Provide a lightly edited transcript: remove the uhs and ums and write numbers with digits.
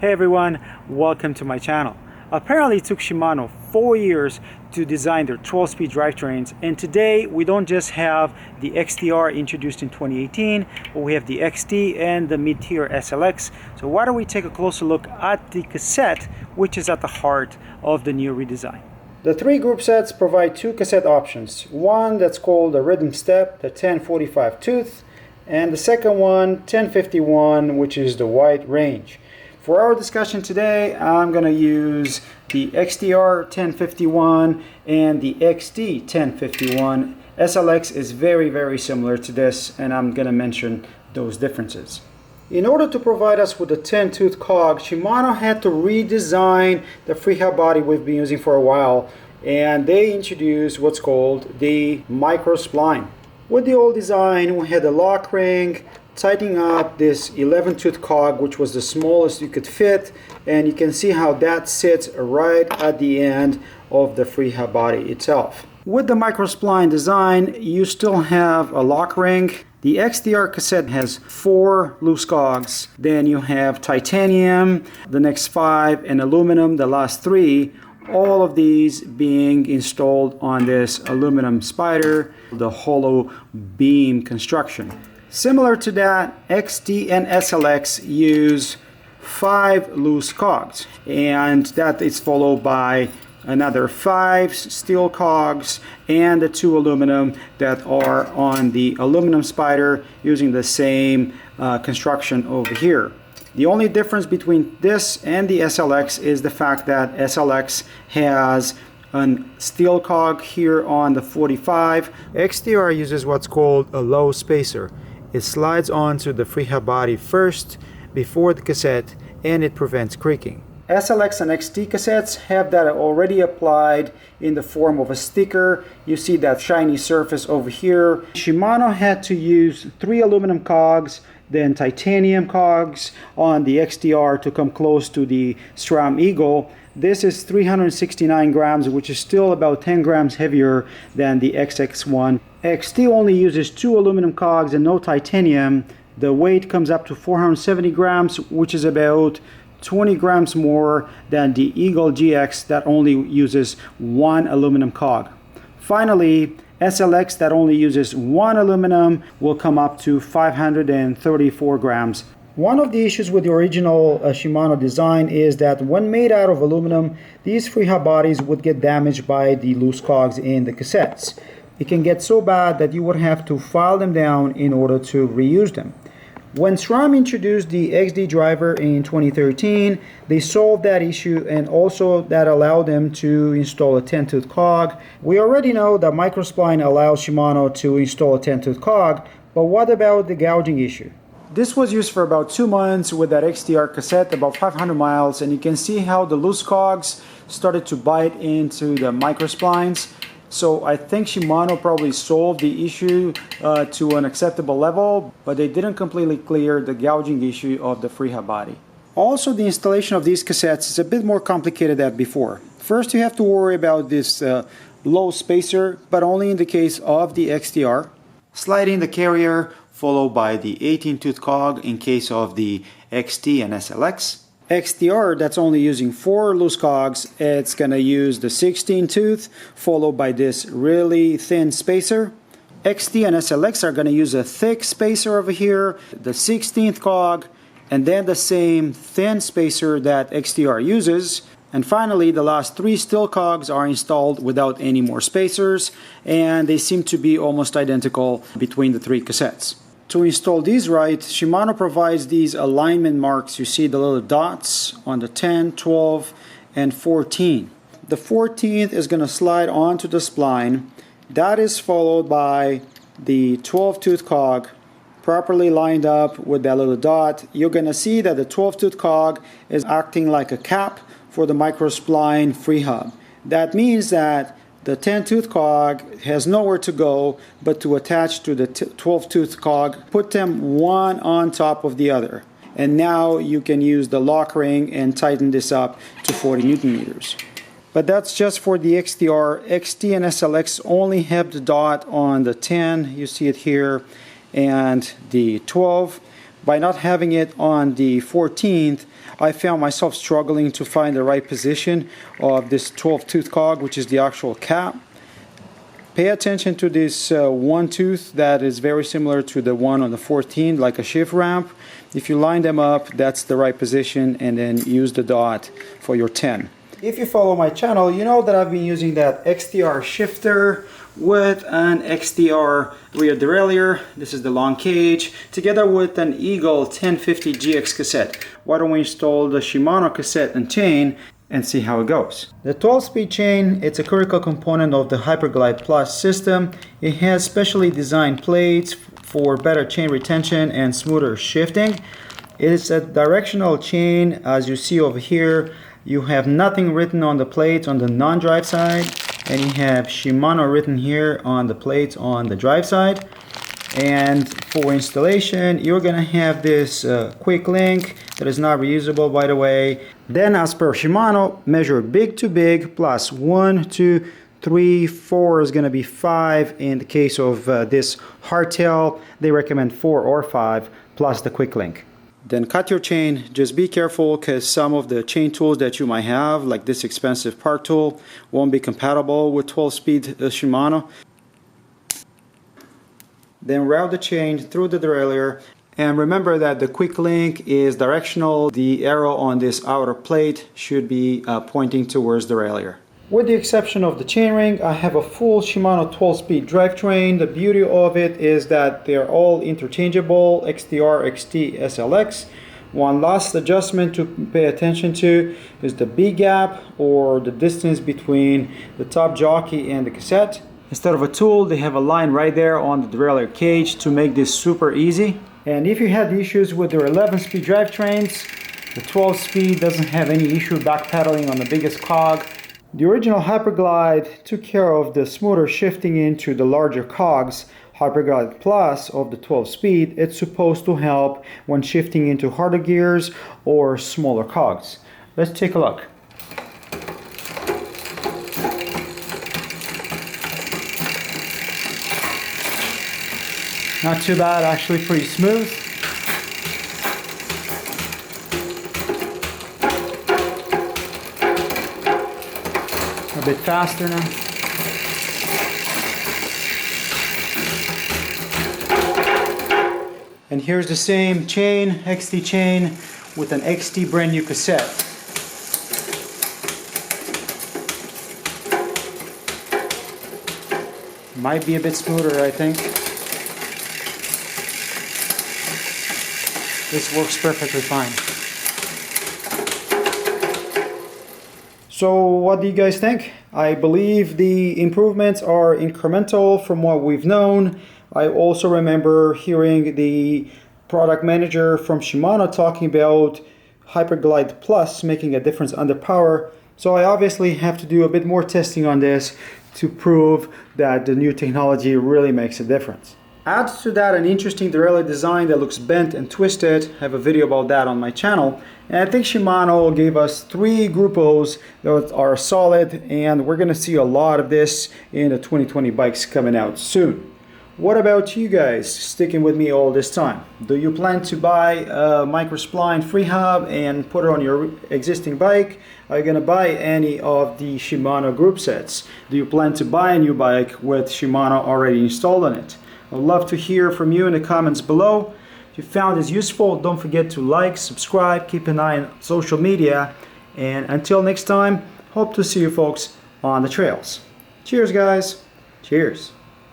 Hey everyone, welcome to my channel. Apparently it took Shimano 4 years to design their 12-speed drivetrains, and today we don't just have the XTR introduced in 2018, but we have the XT and the mid-tier SLX. So why don't we take a closer look at the cassette, which is at the heart of the new redesign. The three group sets provide two cassette options. One that's called the Rhythm Step, the 1045 tooth, and the second one, 1051, which is the wide range. For our discussion today, I'm going to use the XTR 1051 and the XT 1051. SLX is very similar to this, and I'm going to mention those differences. In order to provide us with a 10-tooth cog, Shimano had to redesign the Freehub body we've been using for a while, and they introduced what's called the Micro Spline. With the old design, we had a lock ring, tightening up this 11-tooth cog, which was the smallest you could fit, and you can see how that sits right at the end of the Freehub body itself. With the Micro Spline design, you still have a lock ring. The XTR cassette has 4 loose cogs, then you have titanium, the next 5, and aluminum, the last 3. All of these being installed on this aluminum spider, the hollow beam construction. Similar to that, XT and SLX use 5 loose cogs, and that is followed by another 5 steel cogs and the 2 aluminum that are on the aluminum spider using the same construction over here. The only difference between this and the SLX is the fact that SLX has a steel cog here on the 45. XTR uses what's called a low spacer. It slides onto the Freehub body first before the cassette, and it prevents creaking. SLX and XT cassettes have that already applied in the form of a sticker. You see that shiny surface over here. Shimano had to use 3 aluminum cogs, then titanium cogs on the XTR to come close to the SRAM Eagle. This is 369 grams, which is still about 10 grams heavier than the XX1. XT only uses 2 aluminum cogs and no titanium. The weight comes up to 470 grams, which is about 20 grams more than the Eagle GX that only uses 1 aluminum cog. Finally, SLX that only uses 1 aluminum will come up to 534 grams. One of the issues with the original Shimano design is that when made out of aluminum, these Freehub bodies would get damaged by the loose cogs in the cassettes. It can get so bad that you would have to file them down in order to reuse them. When SRAM introduced the XD driver in 2013, they solved that issue, and also that allowed them to install a 10-tooth cog. We already know that Micro Spline allows Shimano to install a 10-tooth cog, but what about the gouging issue? This was used for about 2 months with that XTR cassette, about 500 miles, and you can see how the loose cogs started to bite into the Micro Splines. So I think Shimano probably solved the issue to an acceptable level, but they didn't completely clear the gouging issue of the Freehub body. Also, the installation of these cassettes is a bit more complicated than before. First, you have to worry about this low spacer, but only in the case of the XTR. Sliding the carrier, followed by the 18-tooth cog in case of the XT and SLX. XTR that's only using 4 loose cogs, it's going to use the 16-tooth followed by this really thin spacer. XT and SLX are going to use a thick spacer over here, the 16th cog, and then the same thin spacer that XTR uses. And finally, the last 3 steel cogs are installed without any more spacers, and they seem to be almost identical between the 3 cassettes. To install these right, Shimano provides these alignment marks. You see the little dots on the 10, 12, and 14. The 14th is going to slide onto the spline. That is followed by the 12-tooth cog properly lined up with that little dot. You're going to see that the 12-tooth cog is acting like a cap for the Micro Spline Freehub. That means that the 10-tooth cog has nowhere to go but to attach to the 12-tooth cog. Put them one on top of the other. And now you can use the lock ring and tighten this up to 40 Newton meters. But that's just for the XTR. XT and SLX only have the dot on the 10. You see it here. And the 12. By not having it on the 14th, I found myself struggling to find the right position of this 12-tooth cog, which is the actual cap. Pay attention to this one tooth that is very similar to the one on the 14, like a shift ramp. If you line them up, that's the right position, and then use the dot for your 10. If you follow my channel, you know that I've been using that XTR shifter with an XTR rear derailleur. This is the long cage, together with an Eagle 1050 GX cassette. Why don't we install the Shimano cassette and chain and see how it goes. The 12-speed chain, it's a critical component of the HYPERGLIDE Plus system. It has specially designed plates for better chain retention and smoother shifting. It's a directional chain, as you see over here. You have nothing written on the plates on the non-drive side, and you have Shimano written here on the plates on the drive side. And for installation, you're gonna have this quick link that is not reusable, by the way. Then, as per Shimano, measure big to big plus 1, 2, 3, 4 is gonna be 5. In the case of this hardtail, they recommend 4 or 5 plus the quick link. Then cut your chain. Just be careful, because some of the chain tools that you might have, like this expensive part tool, won't be compatible with 12-speed Shimano. Then route the chain through the derailleur, and remember that the quick link is directional. The arrow on this outer plate should be pointing towards the derailleur. With the exception of the chainring, I have a full Shimano 12-speed drivetrain. The beauty of it is that they're all interchangeable, XTR, XT, SLX. One last adjustment to pay attention to is the B gap, or the distance between the top jockey and the cassette. Instead of a tool, they have a line right there on the derailleur cage to make this super easy. And if you had issues with their 11-speed drivetrains, the 12-speed doesn't have any issue backpedaling on the biggest cog. The original HYPERGLIDE took care of the smoother shifting into the larger cogs. HYPERGLIDE Plus of the 12-speed, it's supposed to help when shifting into harder gears or smaller cogs. Let's take a look. Not too bad, actually pretty smooth. A bit faster now. And here's the same chain, XT chain, with an XT brand new cassette. Might be a bit smoother, I think. This works perfectly fine. So what do you guys think? I believe the improvements are incremental from what we've known. I also remember hearing the product manager from Shimano talking about HYPERGLIDE Plus making a difference under power. So I obviously have to do a bit more testing on this to prove that the new technology really makes a difference. Add to that an interesting derailleur design that looks bent and twisted. I have a video about that on my channel. And I think Shimano gave us 3 Gruppos that are solid, and we're going to see a lot of this in the 2020 bikes coming out soon. What about you guys sticking with me all this time? Do you plan to buy a Micro Spline Freehub and put it on your existing bike? Are you going to buy any of the Shimano group sets? Do you plan to buy a new bike with Shimano already installed on it? I'd love to hear from you in the comments below. If you found this useful, don't forget to like, subscribe, keep an eye on social media, and until next time, hope to see you folks on the trails. Cheers, guys. Cheers.